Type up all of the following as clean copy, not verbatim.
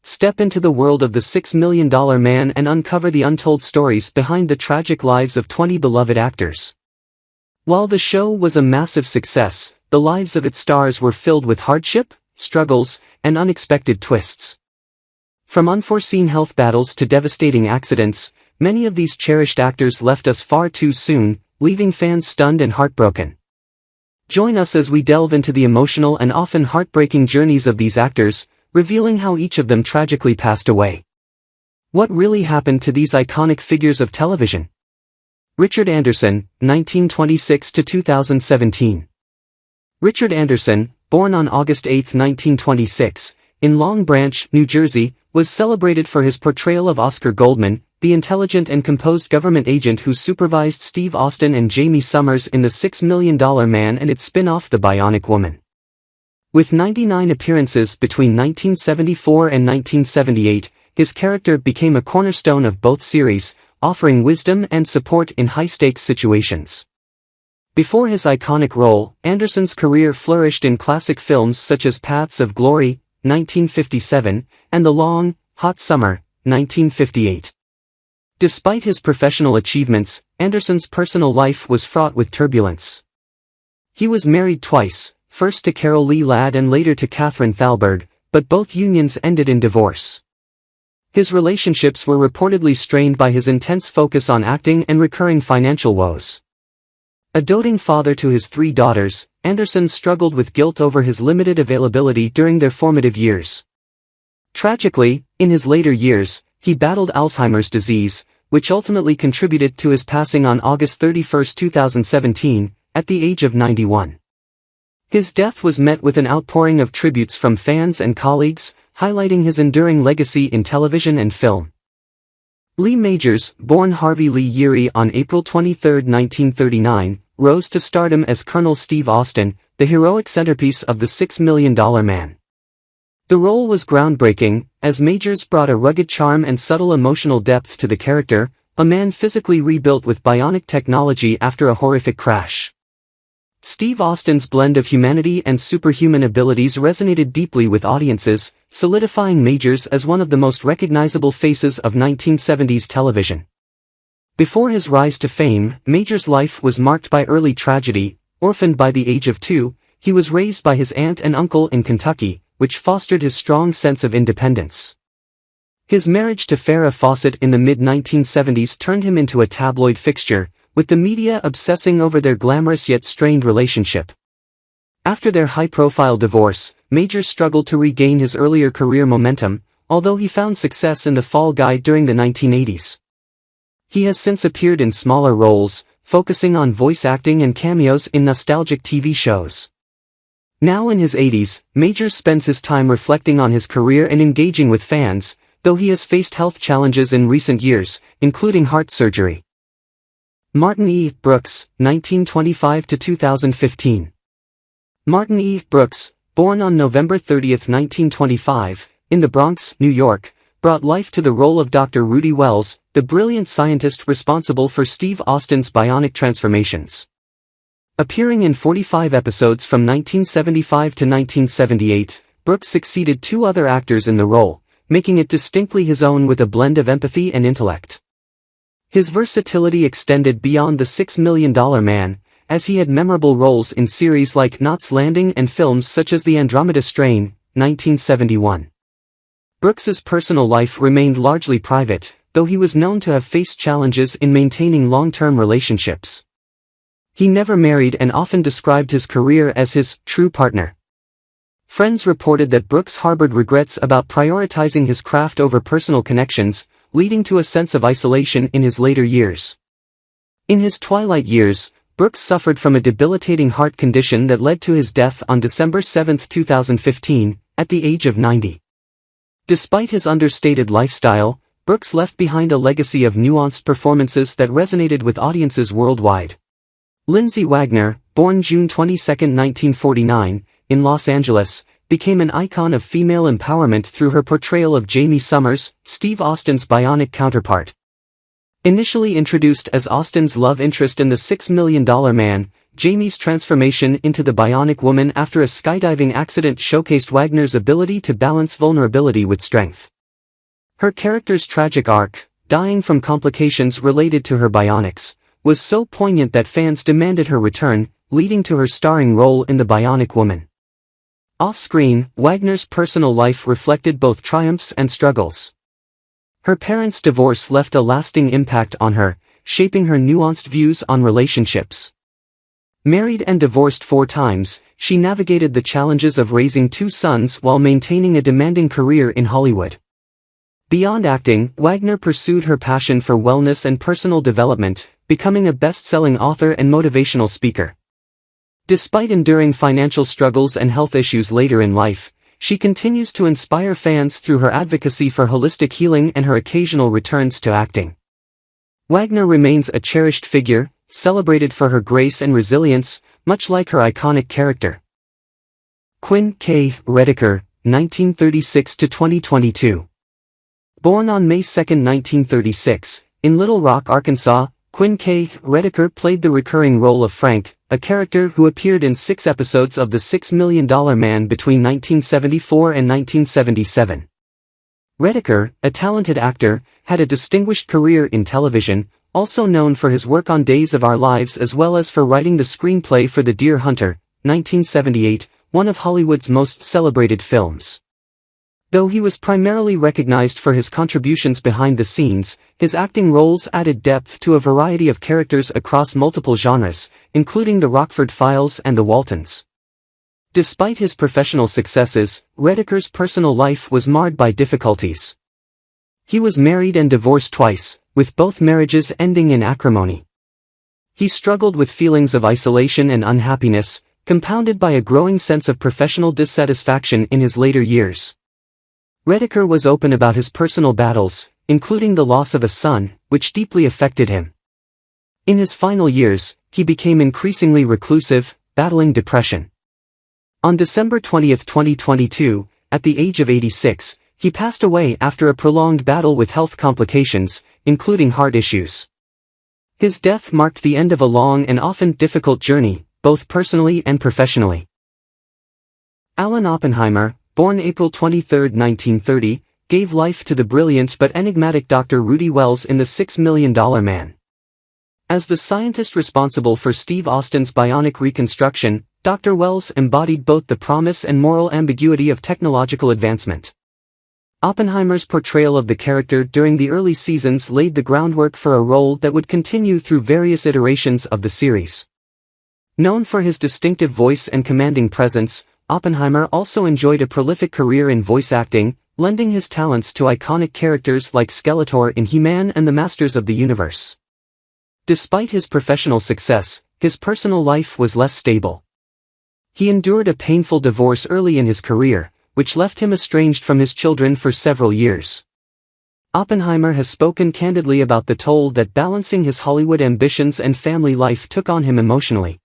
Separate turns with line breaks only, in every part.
Step into the world of the $6 Million Man and uncover the untold stories behind the tragic lives of 20 beloved actors. While the show was a massive success, the lives of its stars were filled with hardship, struggles, and unexpected twists. From unforeseen health battles to devastating accidents, many of these cherished actors left us far too soon, leaving fans stunned and heartbroken. Join us as we delve into the emotional and often heartbreaking journeys of these actors, revealing how each of them tragically passed away. What really happened to these iconic figures of television? Richard Anderson, 1926 to 2017. Richard Anderson, born on August 8, 1926, in Long Branch, New Jersey, was celebrated for his portrayal of Oscar Goldman, the intelligent and composed government agent who supervised Steve Austin and Jamie Summers in The $6 Million Man and its spin-off The Bionic Woman. With 99 appearances between 1974 and 1978, his character became a cornerstone of both series, offering wisdom and support in high-stakes situations. Before his iconic role, Anderson's career flourished in classic films such as Paths of Glory, 1957, and The Long, Hot Summer, 1958. Despite his professional achievements, Anderson's personal life was fraught with turbulence. He was married twice, first to Carol Lee Ladd and later to Catherine Thalberg, but both unions ended in divorce. His relationships were reportedly strained by his intense focus on acting and recurring financial woes. A doting father to his 3 daughters, Anderson struggled with guilt over his limited availability during their formative years. Tragically, in his later years, he battled Alzheimer's disease, which ultimately contributed to his passing on August 31, 2017, at the age of 91. His death was met with an outpouring of tributes from fans and colleagues, highlighting his enduring legacy in television and film. Lee Majors, born Harvey Lee Yeary on April 23, 1939, rose to stardom as Colonel Steve Austin, the heroic centerpiece of The $6 Million Man. The role was groundbreaking, as Majors brought a rugged charm and subtle emotional depth to the character, a man physically rebuilt with bionic technology after a horrific crash. Steve Austin's blend of humanity and superhuman abilities resonated deeply with audiences, solidifying Majors as one of the most recognizable faces of 1970s television. Before his rise to fame, Majors' life was marked by early tragedy. Orphaned by the age of 2, he was raised by his aunt and uncle in Kentucky, which fostered his strong sense of independence. His marriage to Farrah Fawcett in the mid-1970s turned him into a tabloid fixture, with the media obsessing over their glamorous yet strained relationship. After their high-profile divorce, Majors struggled to regain his earlier career momentum, although he found success in The Fall Guy during the 1980s. He has since appeared in smaller roles, focusing on voice acting and cameos in nostalgic TV shows. Now in his 80s, Majors spends his time reflecting on his career and engaging with fans, though he has faced health challenges in recent years, including heart surgery. Martin E. Brooks, 1925 to 2015. Martin E. Brooks, born on November 30, 1925, in the Bronx, New York, brought life to the role of Dr. Rudy Wells, the brilliant scientist responsible for Steve Austin's bionic transformations. Appearing in 45 episodes from 1975 to 1978, Brooks succeeded 2 other actors in the role, making it distinctly his own with a blend of empathy and intellect. His versatility extended beyond The $6 Million Man, as he had memorable roles in series like Knots Landing and films such as The Andromeda Strain, 1971. Brooks's personal life remained largely private, though he was known to have faced challenges in maintaining long-term relationships. He never married and often described his career as his true partner. Friends reported that Brooks harbored regrets about prioritizing his craft over personal connections, leading to a sense of isolation in his later years. In his twilight years, Brooks suffered from a debilitating heart condition that led to his death on December 7, 2015, at the age of 90. Despite his understated lifestyle, Brooks left behind a legacy of nuanced performances that resonated with audiences worldwide. Lindsay Wagner, born June 22, 1949, in Los Angeles, became an icon of female empowerment through her portrayal of Jamie Summers, Steve Austin's bionic counterpart. Initially introduced as Austin's love interest in The $6 Million Man, Jamie's transformation into the Bionic Woman after a skydiving accident showcased Wagner's ability to balance vulnerability with strength. Her character's tragic arc, dying from complications related to her bionics, was so poignant that fans demanded her return, leading to her starring role in The Bionic Woman. Off-screen, Wagner's personal life reflected both triumphs and struggles. Her parents' divorce left a lasting impact on her, shaping her nuanced views on relationships. Married and divorced 4 times, she navigated the challenges of raising 2 sons while maintaining a demanding career in Hollywood. Beyond acting, Wagner pursued her passion for wellness and personal development, becoming a best-selling author and motivational speaker. Despite enduring financial struggles and health issues later in life, she continues to inspire fans through her advocacy for holistic healing and her occasional returns to acting. Wagner remains a cherished figure, celebrated for her grace and resilience, much like her iconic character. Quin K Reaker, 1936–2022. Born on May 2, 1936, in Little Rock, Arkansas, Quin K Reaker played the recurring role of Frank, a character who appeared in 6 episodes of The $6 Million Man between 1974 and 1977. Reaker, a talented actor, had a distinguished career in television, also known for his work on Days of Our Lives as well as for writing the screenplay for The Deer Hunter, 1978, one of Hollywood's most celebrated films. Though he was primarily recognized for his contributions behind the scenes, his acting roles added depth to a variety of characters across multiple genres, including The Rockford Files and The Waltons. Despite his professional successes, Reaker's personal life was marred by difficulties. He was married and divorced twice, with both marriages ending in acrimony. He struggled with feelings of isolation and unhappiness, compounded by a growing sense of professional dissatisfaction in his later years. Reaker was open about his personal battles, including the loss of a son, which deeply affected him. In his final years, he became increasingly reclusive, battling depression. On December 20, 2022, at the age of 86, he passed away after a prolonged battle with health complications, including heart issues. His death marked the end of a long and often difficult journey, both personally and professionally. Alan Oppenheimer, born April 23, 1930, gave life to the brilliant but enigmatic Dr. Rudy Wells in The $6 Million Man. As the scientist responsible for Steve Austin's bionic reconstruction, Dr. Wells embodied both the promise and moral ambiguity of technological advancement. Oppenheimer's portrayal of the character during the early seasons laid the groundwork for a role that would continue through various iterations of the series. Known for his distinctive voice and commanding presence, Oppenheimer also enjoyed a prolific career in voice acting, lending his talents to iconic characters like Skeletor in He-Man and the Masters of the Universe. Despite his professional success, his personal life was less stable. He endured a painful divorce early in his career, which left him estranged from his children for several years. Oppenheimer has spoken candidly about the toll that balancing his Hollywood ambitions and family life took on him emotionally.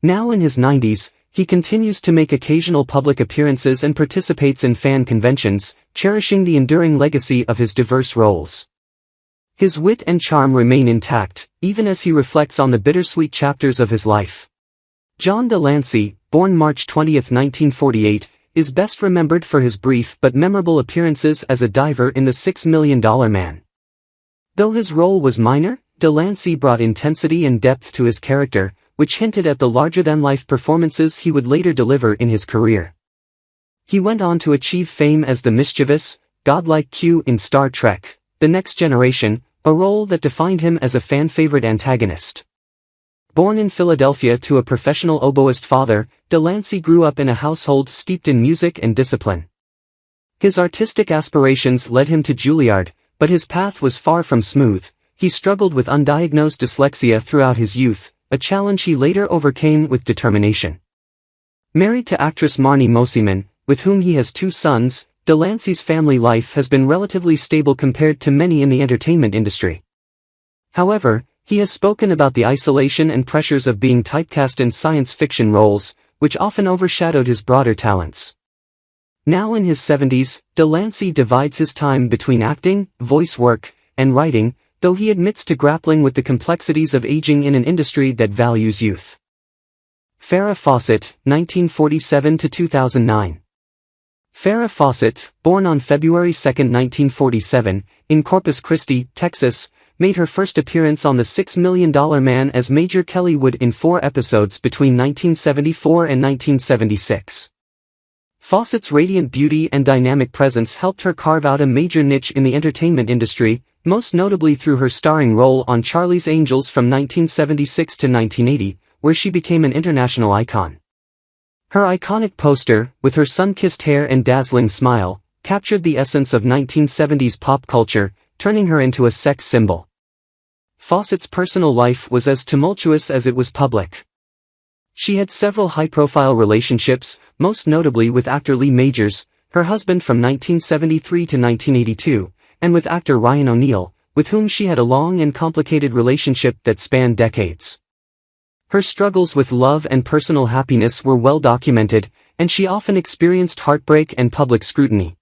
Now in his 90s, he continues to make occasional public appearances and participates in fan conventions, cherishing the enduring legacy of his diverse roles. His wit and charm remain intact, even as he reflects on the bittersweet chapters of his life. John de Lancey, born March 20, 1948, is best remembered for his brief but memorable appearances as a diver in The $6 Million Man. Though his role was minor, de Lancey brought intensity and depth to his character, which hinted at the larger-than-life performances he would later deliver in his career. He went on to achieve fame as the mischievous, godlike Q in Star Trek: The Next Generation, a role that defined him as a fan-favorite antagonist. Born in Philadelphia to a professional oboist father, de Lancey grew up in a household steeped in music and discipline. His artistic aspirations led him to Juilliard, but his path was far from smooth. He struggled with undiagnosed dyslexia throughout his youth, a challenge he later overcame with determination. Married to actress Marnie Mosiman, with whom he has 2 sons, de Lancey's family life has been relatively stable compared to many in the entertainment industry. However, he has spoken about the isolation and pressures of being typecast in science fiction roles, which often overshadowed his broader talents. Now in his 70s, de Lancey divides his time between acting, voice work, and writing, though he admits to grappling with the complexities of aging in an industry that values youth. Farrah Fawcett, 1947 to 2009. Farrah Fawcett, born on February 2, 1947, in Corpus Christi, Texas, made her first appearance on The $6 Million Man as Major Kelly Wood in 4 episodes between 1974 and 1976. Fawcett's radiant beauty and dynamic presence helped her carve out a major niche in the entertainment industry, most notably through her starring role on Charlie's Angels from 1976 to 1980, where she became an international icon. Her iconic poster, with her sun-kissed hair and dazzling smile, captured the essence of 1970s pop culture, turning her into a sex symbol. Fawcett's personal life was as tumultuous as it was public. She had several high-profile relationships, most notably with actor Lee Majors, her husband from 1973 to 1982, and with actor Ryan O'Neal, with whom she had a long and complicated relationship that spanned decades. Her struggles with love and personal happiness were well documented, and she often experienced heartbreak and public scrutiny.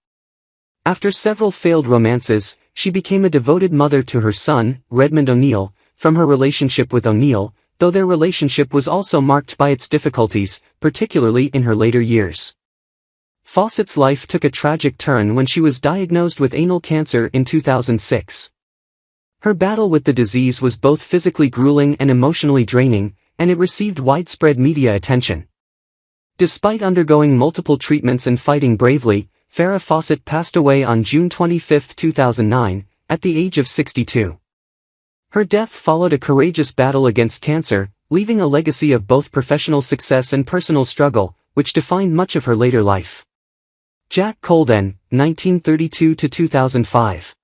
After several failed romances, she became a devoted mother to her son, Redmond O'Neal, from her relationship with O'Neal, though their relationship was also marked by its difficulties, particularly in her later years. Fawcett's life took a tragic turn when she was diagnosed with anal cancer in 2006. Her battle with the disease was both physically grueling and emotionally draining, and it received widespread media attention. Despite undergoing multiple treatments and fighting bravely, Farrah Fawcett passed away on June 25, 2009, at the age of 62. Her death followed a courageous battle against cancer, leaving a legacy of both professional success and personal struggle, which defined much of her later life. Jack Colden, 1932 to 2005.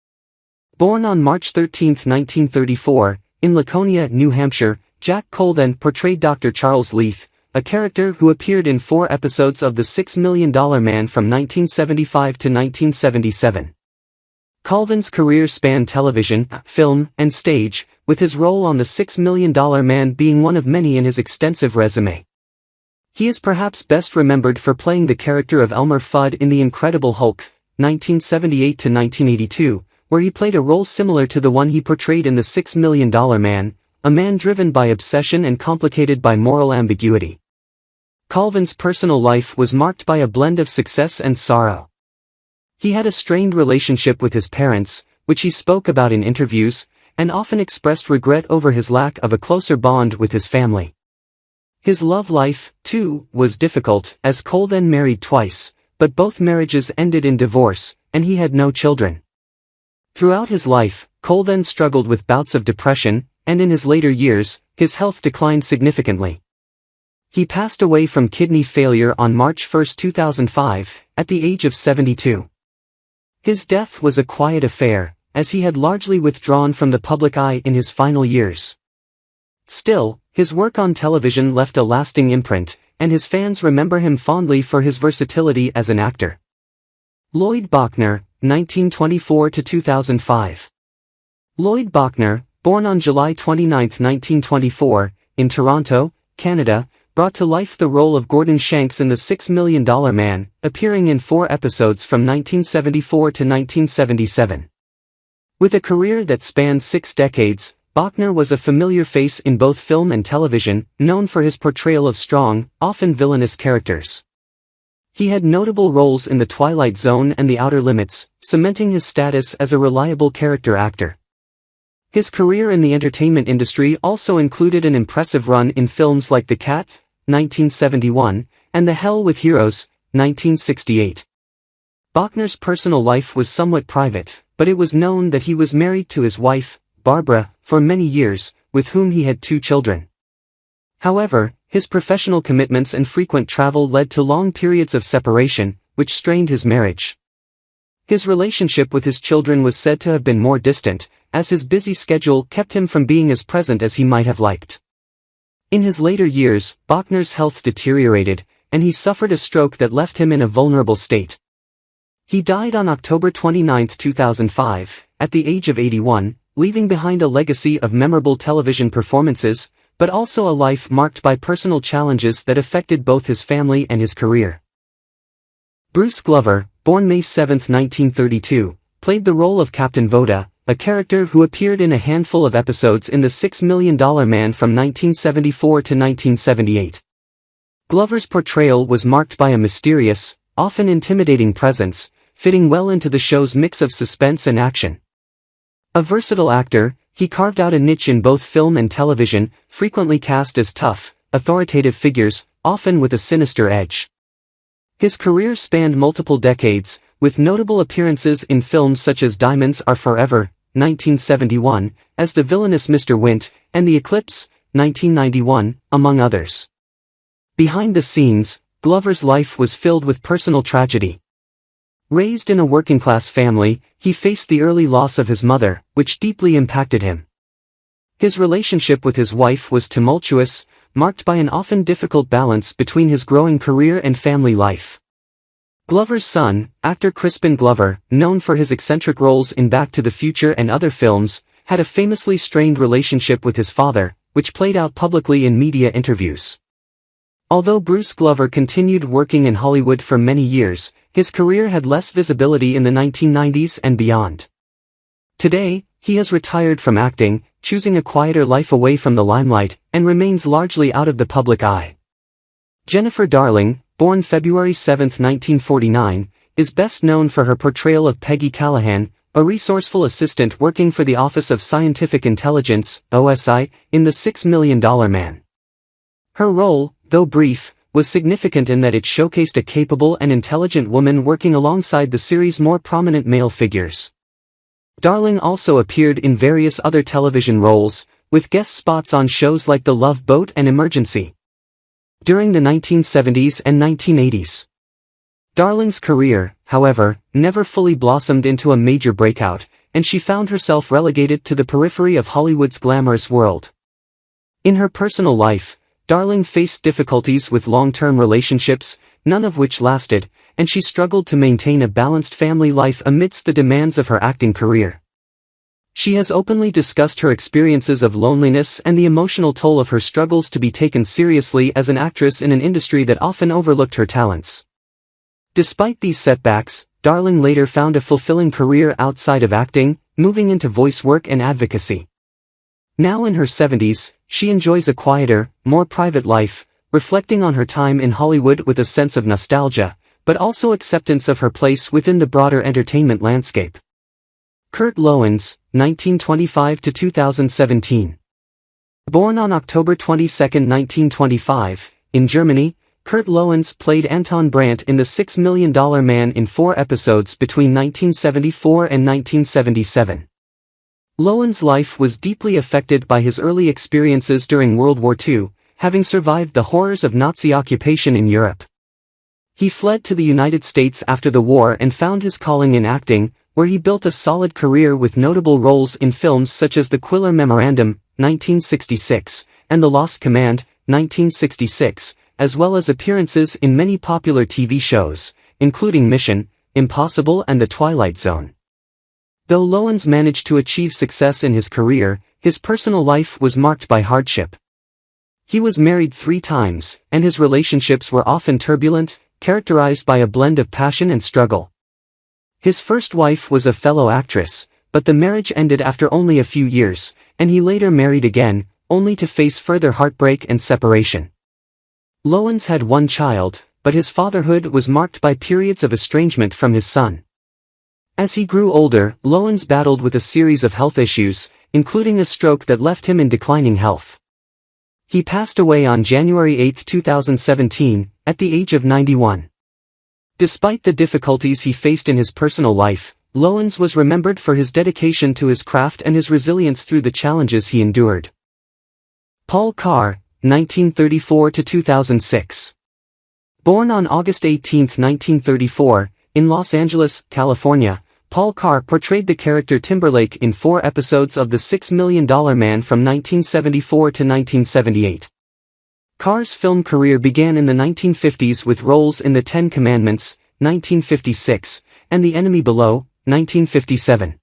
Born on March 13, 1934, in Laconia, New Hampshire, Jack Colden portrayed Dr. Charles Leith, a character who appeared in 4 episodes of The $6 Million Man from 1975 to 1977. Colden's career spanned television, film, and stage, with his role on The $6 Million Man being one of many in his extensive resume. He is perhaps best remembered for playing the character of Elmer Fudd in The Incredible Hulk, 1978 to 1982, where he played a role similar to the one he portrayed in The $6 Million Man, a man driven by obsession and complicated by moral ambiguity. Colden's personal life was marked by a blend of success and sorrow. He had a strained relationship with his parents, which he spoke about in interviews, and often expressed regret over his lack of a closer bond with his family. His love life, too, was difficult, as Colden married twice, but both marriages ended in divorce, and he had no children. Throughout his life, Colden struggled with bouts of depression, and in his later years, his health declined significantly. He passed away from kidney failure on March 1, 2005, at the age of 72. His death was a quiet affair, as he had largely withdrawn from the public eye in his final years. Still, his work on television left a lasting imprint, and his fans remember him fondly for his versatility as an actor. Lloyd Burgher, 1924 to 2005. Lloyd Burgher, born on July 29, 1924, in Toronto, Canada, brought to life the role of Gordon Shanks in The $6 Million Man, appearing in 4 episodes from 1974 to 1977. With a career that spanned 6 decades, Burgher was a familiar face in both film and television, known for his portrayal of strong, often villainous characters. He had notable roles in The Twilight Zone and The Outer Limits, cementing his status as a reliable character actor. His career in the entertainment industry also included an impressive run in films like The Cat, 1971, and The Hell with Heroes, 1968. Burgher's personal life was somewhat private, but it was known that he was married to his wife, Barbara, for many years, with whom he had 2 children. However, his professional commitments and frequent travel led to long periods of separation, which strained his marriage. His relationship with his children was said to have been more distant, as his busy schedule kept him from being as present as he might have liked. In his later years, Burgher's health deteriorated, and he suffered a stroke that left him in a vulnerable state. He died on October 29, 2005, at the age of 81, leaving behind a legacy of memorable television performances, but also a life marked by personal challenges that affected both his family and his career. Bruce Glover, born May 7, 1932, played the role of Captain Voda, a character who appeared in a handful of episodes in The $6 Million Man from 1974 to 1978. Glover's portrayal was marked by a mysterious, often intimidating presence, fitting well into the show's mix of suspense and action. A versatile actor, he carved out a niche in both film and television, frequently cast as tough, authoritative figures, often with a sinister edge. His career spanned multiple decades, with notable appearances in films such as Diamonds Are Forever, 1971, as the villainous Mr. Wint, and The Eclipse, 1991, among others. Behind the scenes, Glover's life was filled with personal tragedy. Raised in a working-class family, he faced the early loss of his mother, which deeply impacted him. His relationship with his wife was tumultuous, marked by an often difficult balance between his growing career and family life. Glover's son, actor Crispin Glover, known for his eccentric roles in Back to the Future and other films, had a famously strained relationship with his father, which played out publicly in media interviews. Although Bruce Glover continued working in Hollywood for many years, his career had less visibility in the 1990s and beyond. Today, he has retired from acting, choosing a quieter life away from the limelight, and remains largely out of the public eye. Jennifer Darling, born February 7, 1949, is best known for her portrayal of Peggy Callahan, a resourceful assistant working for the Office of Scientific Intelligence, OSI, in The $6 Million Man. Her role, though brief, was significant in that it showcased a capable and intelligent woman working alongside the series' more prominent male figures. Darling also appeared in various other television roles, with guest spots on shows like The Love Boat and Emergency. During the 1970s and 1980s. Darling's career, however, never fully blossomed into a major breakout, and she found herself relegated to the periphery of Hollywood's glamorous world. In her personal life, Darling faced difficulties with long-term relationships, none of which lasted, and she struggled to maintain a balanced family life amidst the demands of her acting career. She has openly discussed her experiences of loneliness and the emotional toll of her struggles to be taken seriously as an actress in an industry that often overlooked her talents. Despite these setbacks, Darling later found a fulfilling career outside of acting, moving into voice work and advocacy. Now in her 70s, she enjoys a quieter, more private life, reflecting on her time in Hollywood with a sense of nostalgia, but also acceptance of her place within the broader entertainment landscape. Kurt Loens, 1925–2017. Born on October 22, 1925, in Germany, Kurt Loens played Anton Brandt in The $6 Million Man in 4 episodes between 1974 and 1977. Loens' life was deeply affected by his early experiences during World War II, having survived the horrors of Nazi occupation in Europe. He fled to the United States after the war and found his calling in acting, where he built a solid career with notable roles in films such as The Quiller Memorandum, 1966, and The Lost Command, 1966, as well as appearances in many popular TV shows, including Mission Impossible and The Twilight Zone. Though Loens managed to achieve success in his career, his personal life was marked by hardship. He was married 3 times, and his relationships were often turbulent, characterized by a blend of passion and struggle. His first wife was a fellow actress, but the marriage ended after only a few years, and he later married again, only to face further heartbreak and separation. Loens had 1 child, but his fatherhood was marked by periods of estrangement from his son. As he grew older, Loens battled with a series of health issues, including a stroke that left him in declining health. He passed away on January 8, 2017, at the age of 91. Despite the difficulties he faced in his personal life, Loens was remembered for his dedication to his craft and his resilience through the challenges he endured. Paul Carr, 1934–2006. Born on August 18, 1934, in Los Angeles, California, Paul Carr portrayed the character Timberlake in 4 episodes of The $6 Million Man from 1974 to 1978. Carr's film career began in the 1950s with roles in The 10 Commandments, 1956, and The Enemy Below, 1957.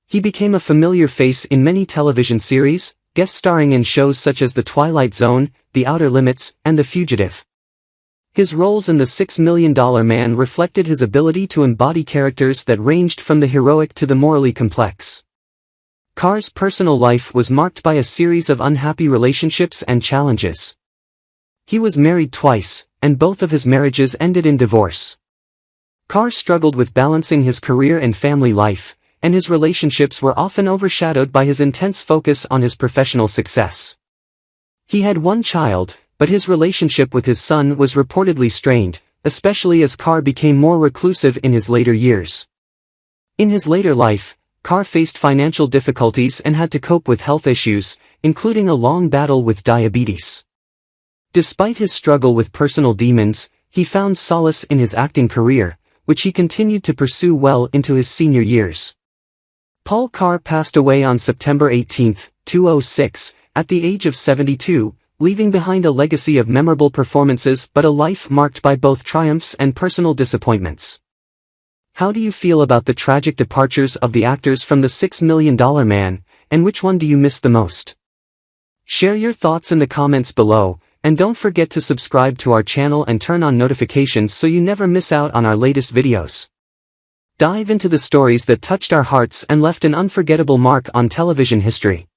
He became a familiar face in many television series, guest starring in shows such as The Twilight Zone, The Outer Limits, and The Fugitive. His roles in The $6 Million Man reflected his ability to embody characters that ranged from the heroic to the morally complex. Carr's personal life was marked by a series of unhappy relationships and challenges. He was married twice, and both of his marriages ended in divorce. Carr struggled with balancing his career and family life, and his relationships were often overshadowed by his intense focus on his professional success. He had one child, but his relationship with his son was reportedly strained, especially as Carr became more reclusive in his later years. In his later life, Carr faced financial difficulties and had to cope with health issues, including a long battle with diabetes. Despite his struggle with personal demons, he found solace in his acting career, which he continued to pursue well into his senior years. Paul Carr passed away on September 18, 2006, at the age of 72, leaving behind a legacy of memorable performances but a life marked by both triumphs and personal disappointments. How do you feel about the tragic departures of the actors from The $6 Million Man, and which one do you miss the most? Share your thoughts in the comments below, and don't forget to subscribe to our channel and turn on notifications so you never miss out on our latest videos. Dive into the stories that touched our hearts and left an unforgettable mark on television history.